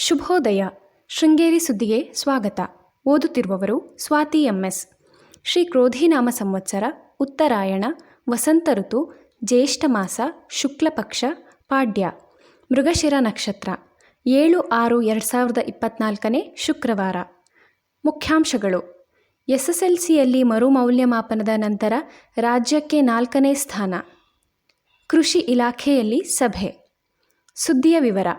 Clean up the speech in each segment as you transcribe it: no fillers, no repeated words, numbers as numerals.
ಶುಭೋದಯ. ಶೃಂಗೇರಿ ಸುದ್ದಿಗೆ ಸ್ವಾಗತ. ಓದುತ್ತಿರುವವರು ಸ್ವಾತಿ MS. ಶ್ರೀ ಕ್ರೋಧಿನಾಮ ಸಂವತ್ಸರ, ಉತ್ತರಾಯಣ, ವಸಂತ ಋತು, ಜ್ಯೇಷ್ಠ ಮಾಸ, ಶುಕ್ಲ ಪಕ್ಷ, ಪಾಡ್ಯ, ಮೃಗಶಿರ ನಕ್ಷತ್ರ, 7/6/2024 ಶುಕ್ರವಾರ. ಮುಖ್ಯಾಂಶಗಳು: SSLCಯಲ್ಲಿ ಮರುಮೌಲ್ಯಮಾಪನದ ನಂತರ ರಾಜ್ಯಕ್ಕೆ 4ನೇ ಸ್ಥಾನ. ಕೃಷಿ ಇಲಾಖೆಯಲ್ಲಿ ಸಭೆ. ಸುದ್ದಿಯ ವಿವರ.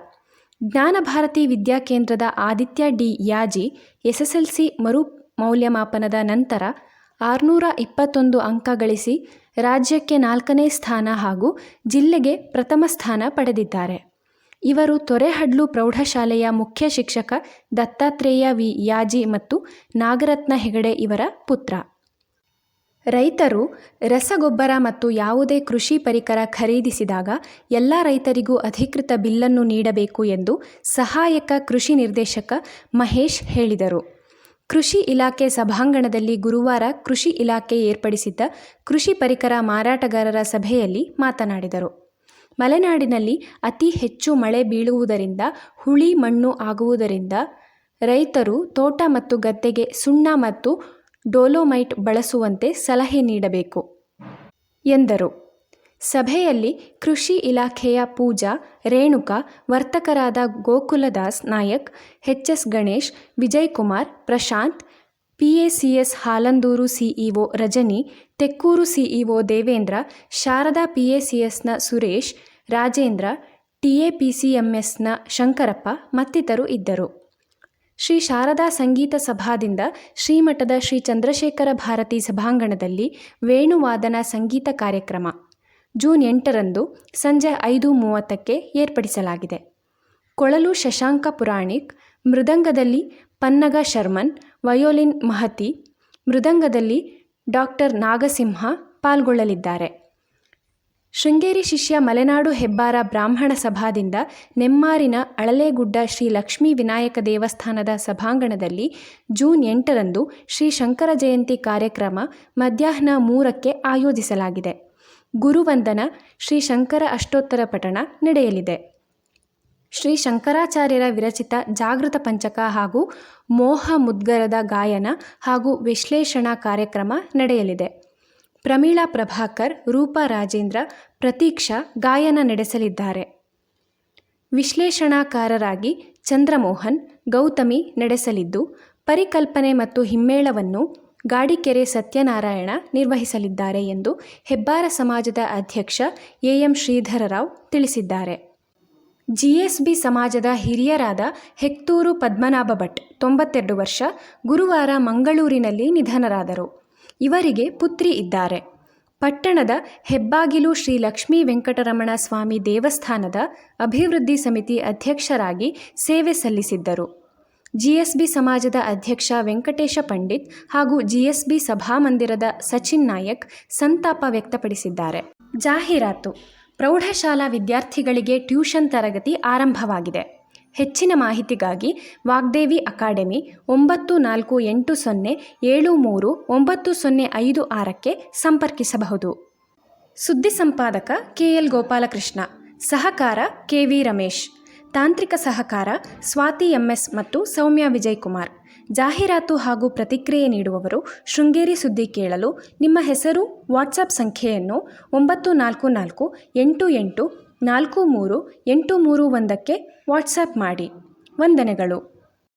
ಜ್ಞಾನಭಾರತಿ ವಿದ್ಯಾಕೇಂದ್ರದ ಆದಿತ್ಯ ಡಿ ಯಾಜಿ SSLC ಮರು ಮೌಲ್ಯಮಾಪನದ ನಂತರ 621 ಅಂಕ ಗಳಿಸಿ ರಾಜ್ಯಕ್ಕೆ 4ನೇ ಸ್ಥಾನ ಹಾಗೂ ಜಿಲ್ಲೆಗೆ ಪ್ರಥಮ ಸ್ಥಾನ ಪಡೆದಿದ್ದಾರೆ. ಇವರು ತೊರೆಹಡ್ಲು ಪ್ರೌಢಶಾಲೆಯ ಮುಖ್ಯ ಶಿಕ್ಷಕ ದತ್ತಾತ್ರೇಯ ವಿ ಯಾಜಿ ಮತ್ತು ನಾಗರತ್ನ ಹೆಗಡೆ ಇವರ ಪುತ್ರ. ರೈತರು ರಸಗೊಬ್ಬರ ಮತ್ತು ಯಾವುದೇ ಕೃಷಿ ಪರಿಕರ ಖರೀದಿಸಿದಾಗ ಎಲ್ಲ ರೈತರಿಗೂ ಅಧಿಕೃತ ಬಿಲ್ಲನ್ನು ನೀಡಬೇಕು ಎಂದು ಸಹಾಯಕ ಕೃಷಿ ನಿರ್ದೇಶಕ ಮಹೇಶ್ ಹೇಳಿದರು. ಕೃಷಿ ಇಲಾಖೆ ಸಭಾಂಗಣದಲ್ಲಿ ಗುರುವಾರ ಕೃಷಿ ಇಲಾಖೆ ಏರ್ಪಡಿಸಿದ್ದ ಕೃಷಿ ಪರಿಕರ ಮಾರಾಟಗಾರರ ಸಭೆಯಲ್ಲಿ ಮಾತನಾಡಿದರು. ಮಲೆನಾಡಿನಲ್ಲಿ ಅತಿ ಹೆಚ್ಚು ಮಳೆ ಬೀಳುವುದರಿಂದ ಹುಳಿ ಮಣ್ಣು ಆಗುವುದರಿಂದ ರೈತರು ತೋಟ ಮತ್ತು ಗದ್ದೆಗೆ ಸುಣ್ಣ ಮತ್ತು ಡೋಲೋಮೈಟ್ ಬಳಸುವಂತೆ ಸಲಹೆ ನೀಡಬೇಕು ಎಂದರು. ಸಭೆಯಲ್ಲಿ ಕೃಷಿ ಇಲಾಖೆಯ ಪೂಜಾ, Renuka, ವರ್ತಕರಾದ ಗೋಕುಲದಾಸ್ Nayak, HS Ganesh, Vijayakumar, Prashant, PACS ಹಾಲಂದೂರು CEO Rajani, Tekkur CEO Devendra, Sharada PACSನ Suresh, Rajendra, TAPCMSನ Shankarappa ಮತ್ತಿತರರು ಇದ್ದರು. ಶ್ರೀ ಶಾರದಾ ಸಂಗೀತ ಸಭಾದಿಂದ ಶ್ರೀಮಠದ ಶ್ರೀ ಚಂದ್ರಶೇಖರ ಭಾರತಿ ಸಭಾಂಗಣದಲ್ಲಿ ವೇಣುವಾದನ ಸಂಗೀತ ಕಾರ್ಯಕ್ರಮ ಜೂನ್ 8ರಂದು ಸಂಜೆ 5:30ಕ್ಕೆ ಏರ್ಪಡಿಸಲಾಗಿದೆ. ಕೊಳಲು ಶಶಾಂಕ ಪುರಾಣಿಕ್, ಮೃದಂಗದಲ್ಲಿ ಪನ್ನಗ ಶರ್ಮನ್, ವಯೋಲಿನ್ ಮಹತಿ, ಮೃದಂಗದಲ್ಲಿ ಡಾಕ್ಟರ್ ನಾಗಸಿಂಹ ಪಾಲ್ಗೊಳ್ಳಲಿದ್ದಾರೆ. ಶೃಂಗೇರಿ ಶಿಷ್ಯ ಮಲೆನಾಡು ಹೆಬ್ಬಾರ ಬ್ರಾಹ್ಮಣ ಸಭಾದಿಂದ ನೆಮ್ಮಾರಿನ ಅಳಲೆಗುಡ್ಡ ಶ್ರೀ ಲಕ್ಷ್ಮೀ ವಿನಾಯಕ ದೇವಸ್ಥಾನದ ಸಭಾಂಗಣದಲ್ಲಿ ಜೂನ್ 8ರಂದು ಶ್ರೀ ಶಂಕರ ಜಯಂತಿ ಕಾರ್ಯಕ್ರಮ ಮಧ್ಯಾಹ್ನ 3ಕ್ಕೆ ಆಯೋಜಿಸಲಾಗಿದೆ. ಗುರುವಂದನ, ಶ್ರೀ ಶಂಕರ ಅಷ್ಟೋತ್ತರ ಪಠಣ ನಡೆಯಲಿದೆ. ಶ್ರೀ ಶಂಕರಾಚಾರ್ಯರ ವಿರಚಿತ ಜಾಗೃತ ಪಂಚಕ ಹಾಗೂ ಮೋಹ ಮುದ್ಗರದ ಗಾಯನ ಹಾಗೂ ವಿಶ್ಲೇಷಣಾ ಕಾರ್ಯಕ್ರಮ ನಡೆಯಲಿದೆ. ಪ್ರಮೀಳಾ ಪ್ರಭಾಕರ್, ರೂಪಾ ರಾಜೇಂದ್ರ, ಪ್ರತೀಕ್ಷಾ ಗಾಯನ ನಡೆಸಲಿದ್ದಾರೆ. ವಿಶ್ಲೇಷಣಾಕಾರರಾಗಿ ಚಂದ್ರಮೋಹನ್, ಗೌತಮಿ ನಡೆಸಲಿದ್ದು, ಪರಿಕಲ್ಪನೆ ಮತ್ತು ಹಿಮ್ಮೇಳವನ್ನು ಗಾಡಿಕೆರೆ ಸತ್ಯನಾರಾಯಣ ನಿರ್ವಹಿಸಲಿದ್ದಾರೆ ಎಂದು ಹೆಬ್ಬಾರ ಸಮಾಜದ ಅಧ್ಯಕ್ಷ AM ಶ್ರೀಧರರಾವ್ ತಿಳಿಸಿದ್ದಾರೆ. GSB ಸಮಾಜದ ಹಿರಿಯರಾದ ಹೆಕ್ತೂರು ಪದ್ಮನಾಭ ಭಟ್ 92 ವರ್ಷ ಗುರುವಾರ ಮಂಗಳೂರಿನಲ್ಲಿ ನಿಧನರಾದರು. ಇವರಿಗೆ ಪುತ್ರಿ ಇದ್ದಾರೆ. ಪಟ್ಟಣದ ಹೆಬ್ಬಾಗಿಲು ಶ್ರೀ ಲಕ್ಷ್ಮೀ ವೆಂಕಟರಮಣ ಸ್ವಾಮಿ ದೇವಸ್ಥಾನದ ಅಭಿವೃದ್ಧಿ ಸಮಿತಿ ಅಧ್ಯಕ್ಷರಾಗಿ ಸೇವೆ ಸಲ್ಲಿಸಿದ್ದರು. GSB ಸಮಾಜದ ಅಧ್ಯಕ್ಷ ವೆಂಕಟೇಶ ಪಂಡಿತ್ ಹಾಗೂ GSB ಸಭಾಮಂದಿರದ ಸಚಿನ್ ನಾಯಕ್ ಸಂತಾಪ ವ್ಯಕ್ತಪಡಿಸಿದ್ದಾರೆ. ಜಾಹೀರಾತು: ಪ್ರೌಢಶಾಲಾ ವಿದ್ಯಾರ್ಥಿಗಳಿಗೆ ಟ್ಯೂಷನ್ ತರಗತಿ ಆರಂಭವಾಗಿದೆ. ಹೆಚ್ಚಿನ ಮಾಹಿತಿಗಾಗಿ ವಾಗ್ದೇವಿ ಅಕಾಡೆಮಿ 9480739056ಕ್ಕೆ ಸಂಪರ್ಕಿಸಬಹುದು. ಸುದ್ದಿ ಸಂಪಾದಕ KL ಗೋಪಾಲಕೃಷ್ಣ, ಸಹಕಾರ KV ರಮೇಶ್, ತಾಂತ್ರಿಕ ಸಹಕಾರ ಸ್ವಾತಿ MS ಮತ್ತು ಸೌಮ್ಯ ವಿಜಯಕುಮಾರ್. ಜಾಹೀರಾತು ಹಾಗೂ ಪ್ರತಿಕ್ರಿಯೆ ನೀಡುವವರು ಶೃಂಗೇರಿ ಸುದ್ದಿ ಕೇಳಲು ನಿಮ್ಮ ಹೆಸರು, ವಾಟ್ಸಪ್ ಸಂಖ್ಯೆಯನ್ನು 9448843831ಕ್ಕೆ ವಾಟ್ಸಪ್ ಮಾಡಿ. ವಂದನೆಗಳು.